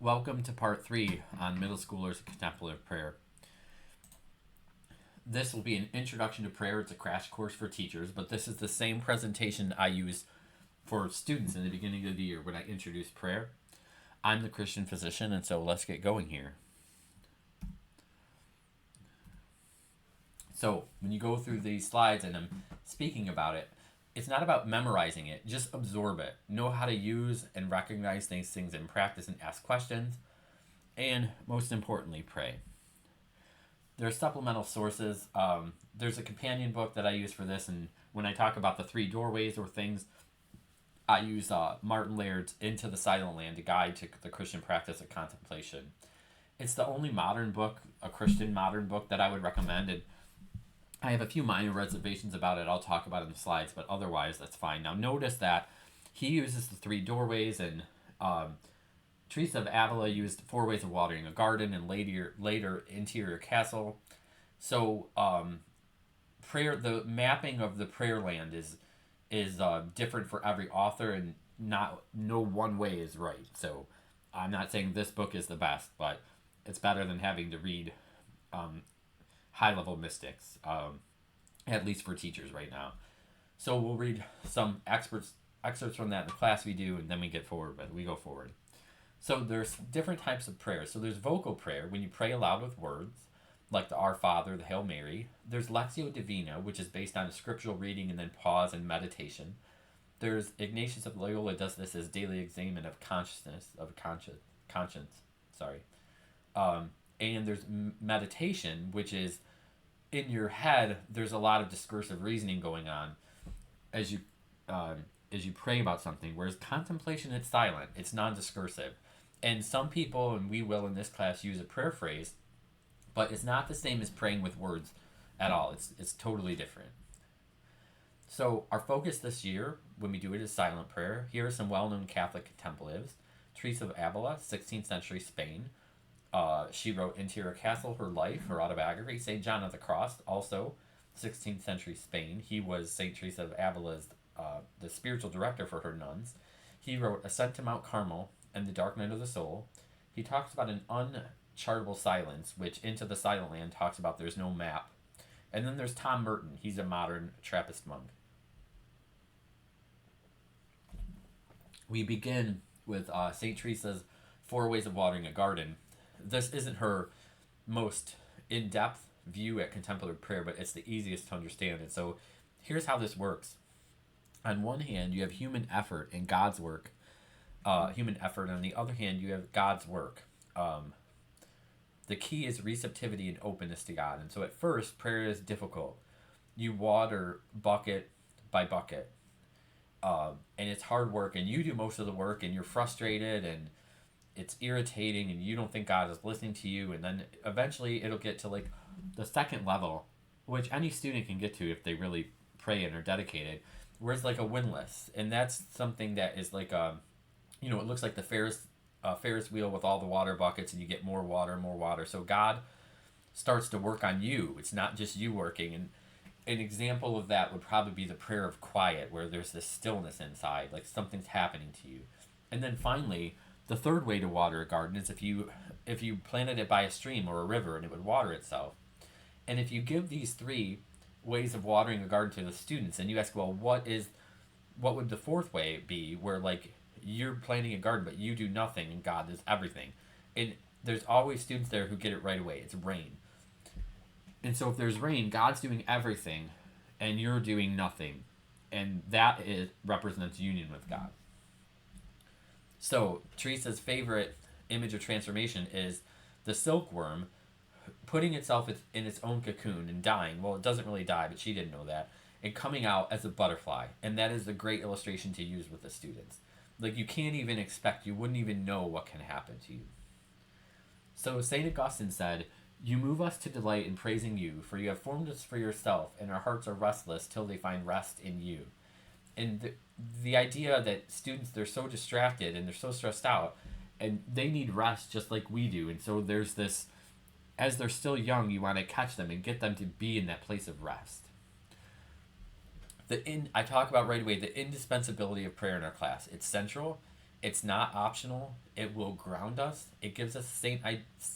Welcome to part 3 on middle schoolers contemplative prayer. This will be an introduction to prayer. It's a crash course for teachers, but this is the same presentation I use for students in the beginning of the year when I introduce prayer. I'm the Christian physician, and so let's get going here. So when you go through these slides and I'm speaking about it, it's not about memorizing it. Just absorb it. Know how to use and recognize these things in practice and ask questions. And most importantly, pray. There are supplemental sources. There's a companion book that I use for this, and when I talk about the 3 doorways or things, I use Martin Laird's Into the Silent Land, a guide to the Christian practice of contemplation. It's the only modern book, a Christian modern book, that I would recommend, and I have a few minor reservations about it. I'll talk about it in the slides, but otherwise that's fine. Now notice that he uses the 3 doorways, and Teresa of Avila used 4 ways of watering a garden, and later interior castle. So the mapping of the prayer land is different for every author, and no one way is right. So I'm not saying this book is the best, but it's better than having to read high-level mystics, at least for teachers right now. So we'll read some excerpts from that in the class we do, and then we go forward. So there's different types of prayer. So there's vocal prayer, when you pray aloud with words, like the Our Father, the Hail Mary. There's Lectio Divina, which is based on a scriptural reading and then pause and meditation. There's Ignatius of Loyola does this as daily examen of conscience. And there's meditation, which is in your head. There's a lot of discursive reasoning going on as you pray about something. Whereas contemplation, it's silent, it's non-discursive. And some people, and we will in this class, use a prayer phrase, but it's not the same as praying with words at all. It's totally different. So our focus this year, when we do it, is silent prayer. Here are some well-known Catholic contemplatives. Teresa of Avila, 16th century Spain. She wrote Interior Castle, her life, her autobiography. St. John of the Cross, also 16th century Spain. He was St. Teresa of Avila's the spiritual director for her nuns. He wrote Ascent to Mount Carmel and The Dark Night of the Soul. He talks about an unchartable silence, which Into the Silent Land talks about there's no map. And then there's Tom Merton. He's a modern Trappist monk. We begin with St. Teresa's 4 ways of watering a garden. This isn't her most in-depth view at contemplative prayer, but it's the easiest to understand. And so here's how this works. On one hand, you have human effort and God's work. Human effort. On the other hand, you have God's work. The key is receptivity and openness to God. And so at first, prayer is difficult. You water bucket by bucket. And it's hard work, and you do most of the work, and you're frustrated, and it's irritating, and you don't think God is listening to you. And then eventually it'll get to like the second level, which any student can get to if they really pray and are dedicated, where it's like a windlass. And that's something that is like it looks like the Ferris wheel with all the water buckets, and you get more water. So God starts to work on you. It's not just you working. And an example of that would probably be the prayer of quiet, where there's this stillness inside, like something's happening to you. And then finally, the third way to water a garden is if you planted it by a stream or a river, and it would water itself. And if you give these 3 ways of watering a garden to the students, and you ask, well, what would the 4th way be, where like you're planting a garden but you do nothing and God does everything? And there's always students there who get it right away. It's rain. And so if there's rain, God's doing everything and you're doing nothing, and that represents union with God. So Teresa's favorite image of transformation is the silkworm putting itself in its own cocoon and dying. Well, it doesn't really die, but she didn't know that. And coming out as a butterfly. And that is a great illustration to use with the students. Like, you can't even expect, you wouldn't even know what can happen to you. So St. Augustine said, "You move us to delight in praising you, for you have formed us for yourself, and our hearts are restless till they find rest in you." And the idea that students, they're so distracted and they're so stressed out, and they need rest just like we do. And so there's this, as they're still young, you want to catch them and get them to be in that place of rest. I talk about right away the indispensability of prayer in our class. It's central, It's not optional. It will ground us. It gives us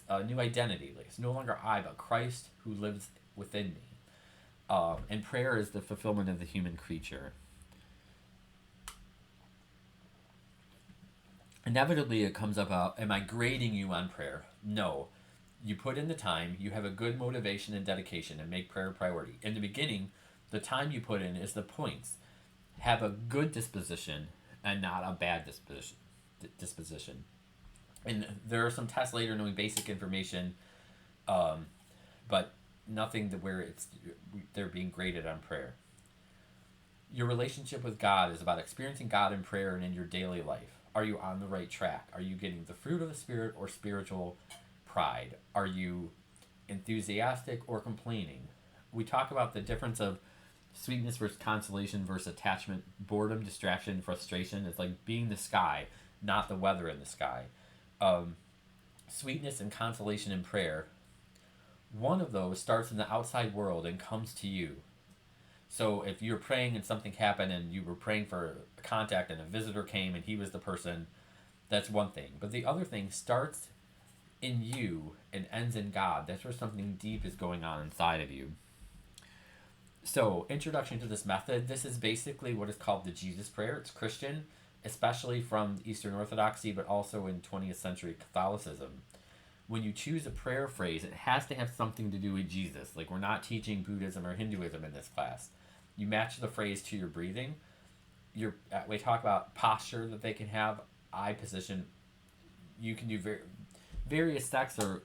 a new identity. Like, it's no longer I, but Christ who lives within me. And prayer is the fulfillment of the human creature. Inevitably, it comes about, am I grading you on prayer? No. You put in the time, you have a good motivation and dedication, and make prayer a priority. In the beginning, the time you put in is the points. Have a good disposition and not a bad disposition. And there are some tests later knowing basic information, but nothing that where they're being graded on prayer. Your relationship with God is about experiencing God in prayer and in your daily life. Are you on the right track? Are you getting the fruit of the Spirit or spiritual pride? Are you enthusiastic or complaining? We talk about the difference of sweetness versus consolation versus attachment, boredom, distraction, frustration. It's like being the sky, not the weather in the sky. Sweetness and consolation in prayer. One of those starts in the outside world and comes to you. So if you're praying and something happened and you were praying for a contact and a visitor came and he was the person, that's one thing. But the other thing starts in you and ends in God. That's where something deep is going on inside of you. So, introduction to this method. This is basically what is called the Jesus prayer. It's Christian, especially from Eastern Orthodoxy, but also in 20th century Catholicism. When you choose a prayer phrase, it has to have something to do with Jesus. Like, we're not teaching Buddhism or Hinduism in this class. You match the phrase to your breathing. We talk about posture that they can have, eye position. You can do various sects are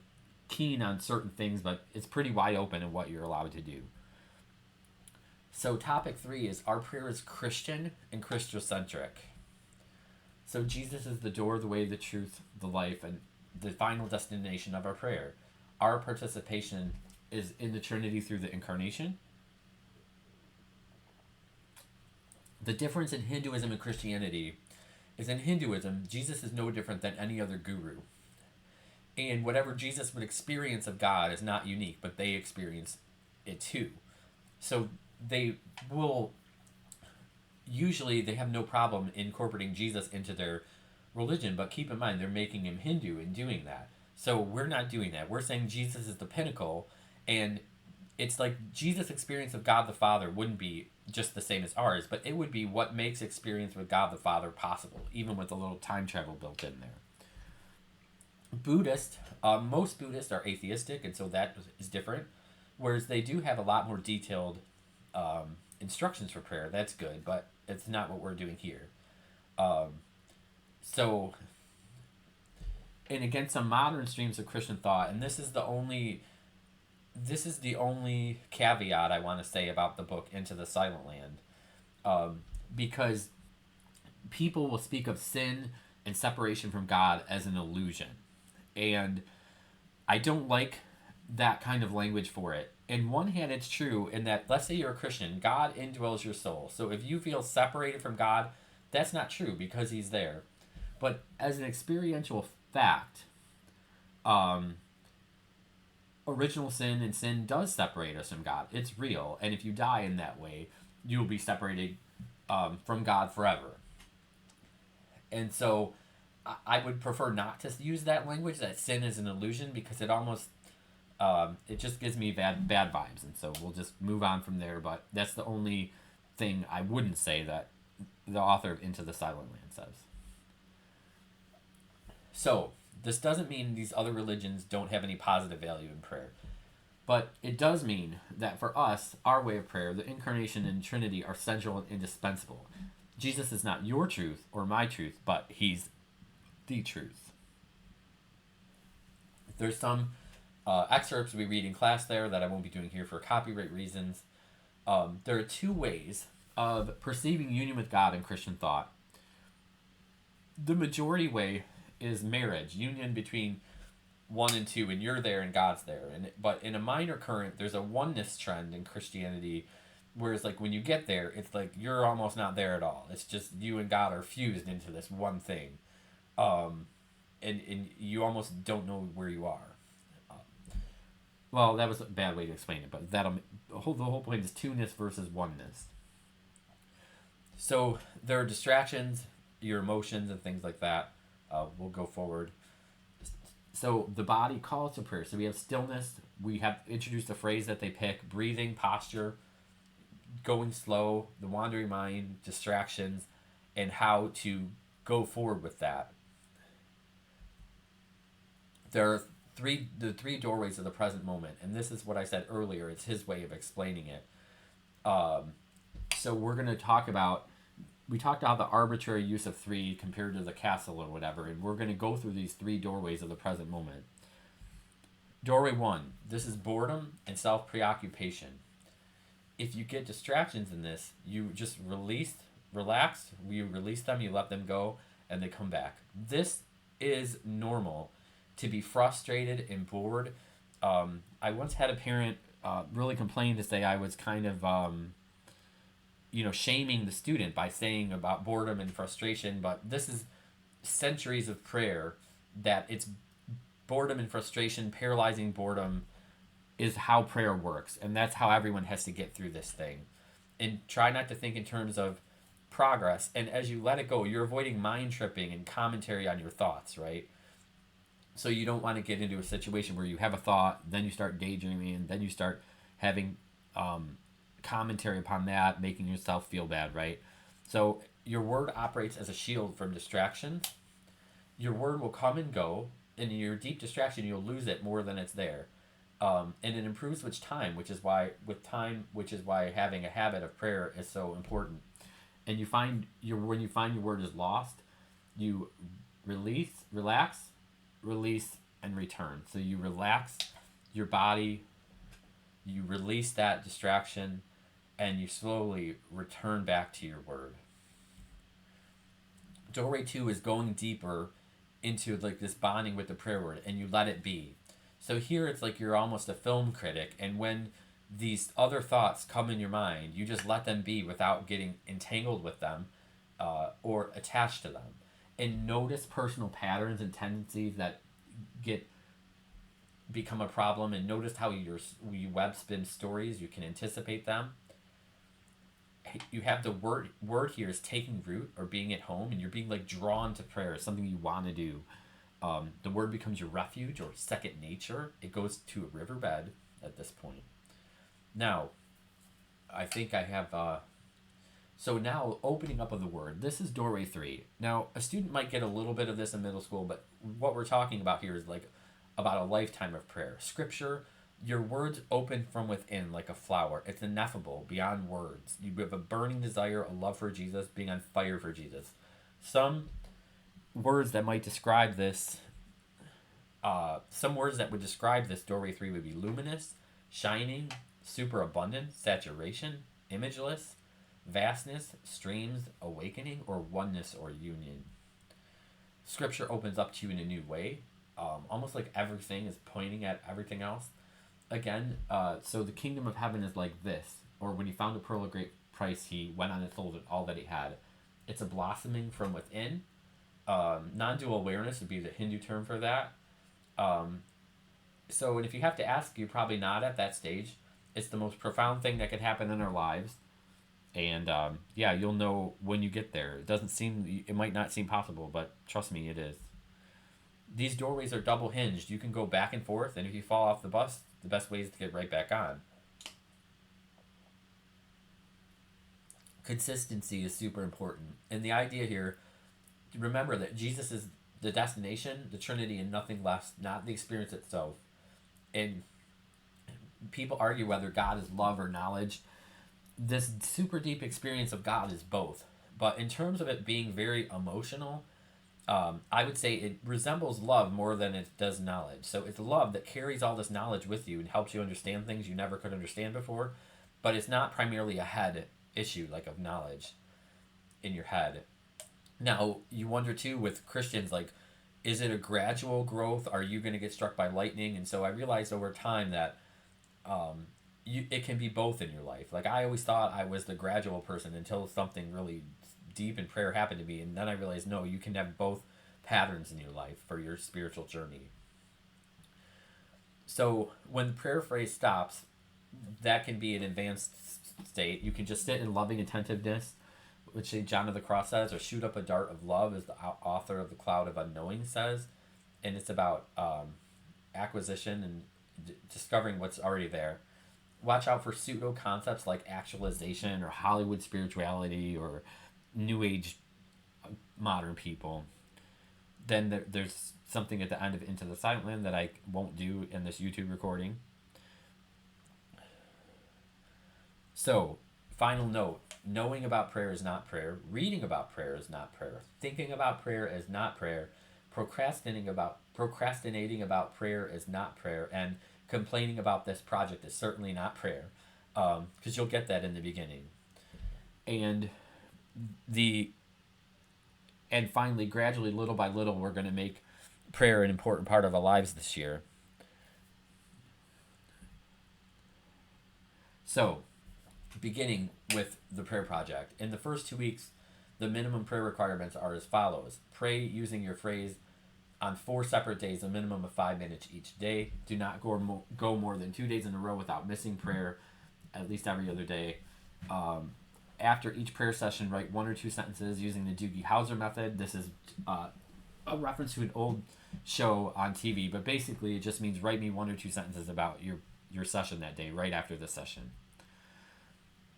keen on certain things, but it's pretty wide open in what you're allowed to do. So topic 3 is our prayer is Christian and Christocentric. So Jesus is the door, the way, the truth, the life, and the final destination of our prayer. Our participation is in the Trinity through the Incarnation. The difference in Hinduism and Christianity is in Hinduism, Jesus is no different than any other guru. And whatever Jesus would experience of God is not unique, but they experience it too. So they will, usually they have no problem incorporating Jesus into their religion, but keep in mind they're making him Hindu in doing that. So we're not doing that. We're saying Jesus is the pinnacle, and it's like Jesus' experience of God the Father wouldn't be just the same as ours, but it would be what makes experience with God the Father possible, even with a little time travel built in there. Most Buddhists are atheistic, and so that is different, whereas they do have a lot more detailed instructions for prayer. That's good, but it's not what we're doing here. And against some modern streams of Christian thought, and this is the only caveat I want to say about the book Into the Silent Land, because people will speak of sin and separation from God as an illusion, and I don't like that kind of language for it. In one hand, it's true in that, let's say you're a Christian, God indwells your soul. So if you feel separated from God, that's not true because he's there. But as an experiential fact, original sin and sin does separate us from God. It's real. And if you die in that way, you will be separated from God forever. And so I would prefer not to use that language, that sin is an illusion, because it almost it just gives me bad vibes, and so we'll just move on from there. But that's the only thing I wouldn't say that the author of Into the Silent Land says. So this doesn't mean these other religions don't have any positive value in prayer, but it does mean that for us, our way of prayer, the Incarnation and Trinity are central and indispensable. Jesus is not your truth or my truth, but he's the truth. There's some excerpts we read in class there that I won't be doing here for copyright reasons. There are 2 ways of perceiving union with God in Christian thought. The majority way is marriage, union between 1 and 2, and you're there and God's there. But in a minor current, there's a oneness trend in Christianity, whereas like when you get there, it's like you're almost not there at all. It's just you and God are fused into this one thing, and you almost don't know where you are. Well, that was a bad way to explain it, but the whole point is two-ness versus oneness. So there are distractions. your emotions and things like that. We'll go forward. So the body calls to prayer. So we have stillness. We have introduced a phrase that they pick: breathing, posture, going slow, the wandering mind, distractions, and how to go forward with that. There are the three doorways of the present moment, and this is what I said earlier. It's his way of explaining it. Um, so we're going to talk about, we talked about the arbitrary use of three compared to the castle or whatever, and we're going to go through these three doorways of the present moment. Doorway one, this is boredom and self preoccupation. If you get distractions in this, you just relax, you release them, you let them go, and they come back. This is normal to be frustrated and bored. I once had a parent really complain to say I was kind of, shaming the student by saying about boredom and frustration, but this is centuries of prayer that it's boredom and frustration, paralyzing boredom is how prayer works, and that's how everyone has to get through this thing. And try not to think in terms of progress, and as you let it go, you're avoiding mind tripping and commentary on your thoughts, right? So you don't want to get into a situation where you have a thought, then you start daydreaming, and then you start having commentary upon that, making yourself feel bad, right? So your word operates as a shield from distraction. Your word will come and go, and in your deep distraction, you'll lose it more than it's there. And it improves with time, which is why having a habit of prayer is so important. And when you find your word is lost, you relax, release, and return. So you relax your body, you release that distraction, and you slowly return back to your word. Doorway 2 is going deeper into like this bonding with the prayer word, and you let it be. So here it's like you're almost a film critic, and when these other thoughts come in your mind, you just let them be without getting entangled with them or attached to them. And notice personal patterns and tendencies that become a problem, and notice how you web spin stories, you can anticipate them. You have the word here is taking root or being at home, and you're being like drawn to prayer. It's something you want to do. The word becomes your refuge or second nature. It goes to a riverbed at this point. Now, I think I have. So now, opening up of the word. This is doorway 3. Now, a student might get a little bit of this in middle school, but what we're talking about here is like about a lifetime of prayer. Scripture, your words open from within like a flower. It's ineffable, beyond words. You have a burning desire, a love for Jesus, being on fire for Jesus. Some words that might describe this, some words that would describe this doorway 3 would be luminous, shining, superabundant, saturation, imageless, vastness, streams, awakening, or oneness or union. Scripture opens up to you in a new way, almost like everything is pointing at everything else. Again, so the kingdom of heaven is like this, or when he found a pearl of great price, he went on and sold it all that he had. It's a blossoming from within. Non-dual awareness would be the Hindu term for that. So, and if you have to ask, you're probably not at that stage. It's the most profound thing that could happen in our lives. And you'll know when you get there. It might not seem possible, but trust me, it is. These doorways are double hinged. You can go back and forth, and if you fall off the bus, the best way is to get right back on. Consistency is super important. And the idea here, remember that Jesus is the destination, the Trinity, and nothing less, not the experience itself. And people argue whether God is love or knowledge. This super deep experience of God is both. But in terms of it being very emotional, I would say it resembles love more than it does knowledge. So it's love that carries all this knowledge with you and helps you understand things you never could understand before. But it's not primarily a head issue, like of knowledge in your head. Now, you wonder too with Christians, like, is it a gradual growth? Are you going to get struck by lightning? And so I realized over time that it can be both in your life. Like, I always thought I was the gradual person until something really deep in prayer happened to me. And then I realized, no, you can have both patterns in your life for your spiritual journey. So when the prayer phrase stops, that can be an advanced state. You can just sit in loving attentiveness which St. John of the Cross says, or shoot up a dart of love, as the author of The Cloud of Unknowing says. And it's about acquisition and discovering what's already there. Watch out for pseudo concepts like actualization or Hollywood spirituality or New Age modern people. Then there's something at the end of Into the Silent Land that I won't do in this YouTube recording. So, final note. Knowing about prayer is not prayer. Reading about prayer is not prayer. Thinking about prayer is not prayer. Procrastinating about prayer is not prayer. And complaining about this project is certainly not prayer. Because you'll get that in the beginning. And finally, gradually, little by little, we're going to make prayer an important part of our lives this year. So, beginning with the prayer project. In the first 2 weeks, the minimum prayer requirements are as follows. Pray using your phrase on 4 separate days, a minimum of 5 minutes each day. Do not go more than 2 days in a row without missing prayer, at least every other day. After each prayer session, write 1 or 2 sentences using the Doogie Howser method. This is a reference to an old show on TV, but basically it just means write me 1 or 2 sentences about your session that day, right after the session.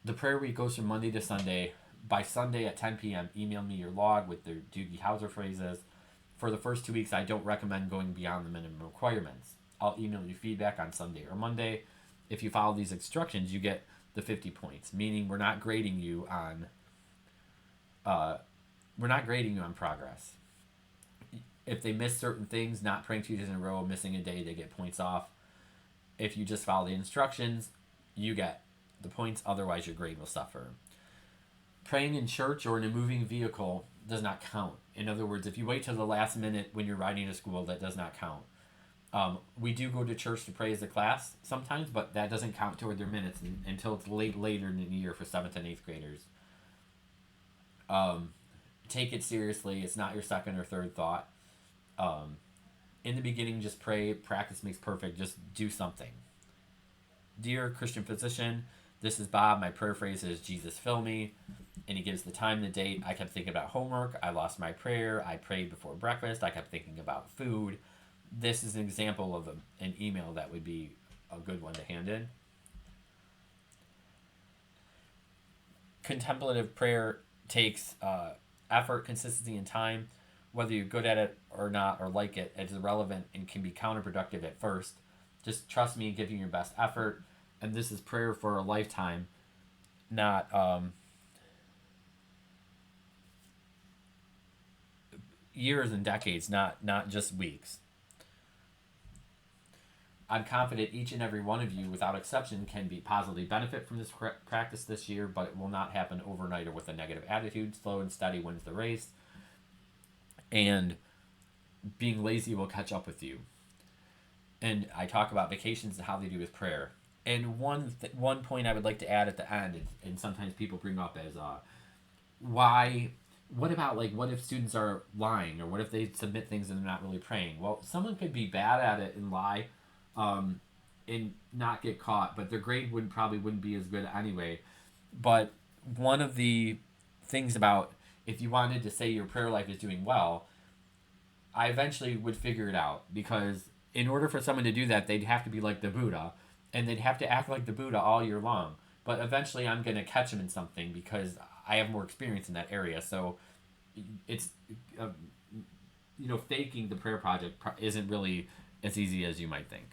The prayer week goes from Monday to Sunday. By Sunday at 10 p.m., email me your log with the Doogie Howser phrases. For the first 2 weeks, I don't recommend going beyond the minimum requirements. I'll email you feedback on Sunday or Monday. If you follow these instructions, you get the 50 points, meaning we're not grading you on progress. If they miss certain things, not praying 2 days in a row, missing a day, they get points off. If you just follow the instructions, you get the points, otherwise your grade will suffer. Praying in church or in a moving vehicle does not count. In other words, if you wait till the last minute when you're riding to school, that does not count. We do go to church to pray as a class sometimes, but that doesn't count toward their minutes until it's later in the year for 7th and 8th graders. Take it seriously. It's not your second or third thought. In the beginning, just pray. Practice makes perfect. Just do something. Dear Christian physician, this is Bob. My prayer phrase is, Jesus, fill me. And he gives the time, the date. I kept thinking about homework. I lost my prayer. I prayed before breakfast. I kept thinking about food. This is an example of an email that would be a good one to hand in. Contemplative prayer takes effort, consistency, and time. Whether you're good at it or not or like it, it's irrelevant and can be counterproductive at first. Just trust me and give you your best effort. And this is prayer for a lifetime, not years and decades, not just weeks. I'm confident each and every one of you, without exception, can be positively benefit from this practice this year, but it will not happen overnight or with a negative attitude. Slow and steady wins the race. And being lazy will catch up with you. And I talk about vacations and how they do with prayer. And one point I would like to add at the end, and sometimes people bring up as what if students are lying, or what if they submit things and they're not really praying? Well, someone could be bad at it and lie and not get caught, but their grade wouldn't be as good anyway. But one of the things about, if you wanted to say your prayer life is doing well, I eventually would figure it out, because in order for someone to do that, they'd have to be like the Buddha, and they'd have to act like the Buddha all year long. But eventually I'm going to catch them in something because I have more experience in that area. So it's, faking the prayer project isn't really as easy as you might think.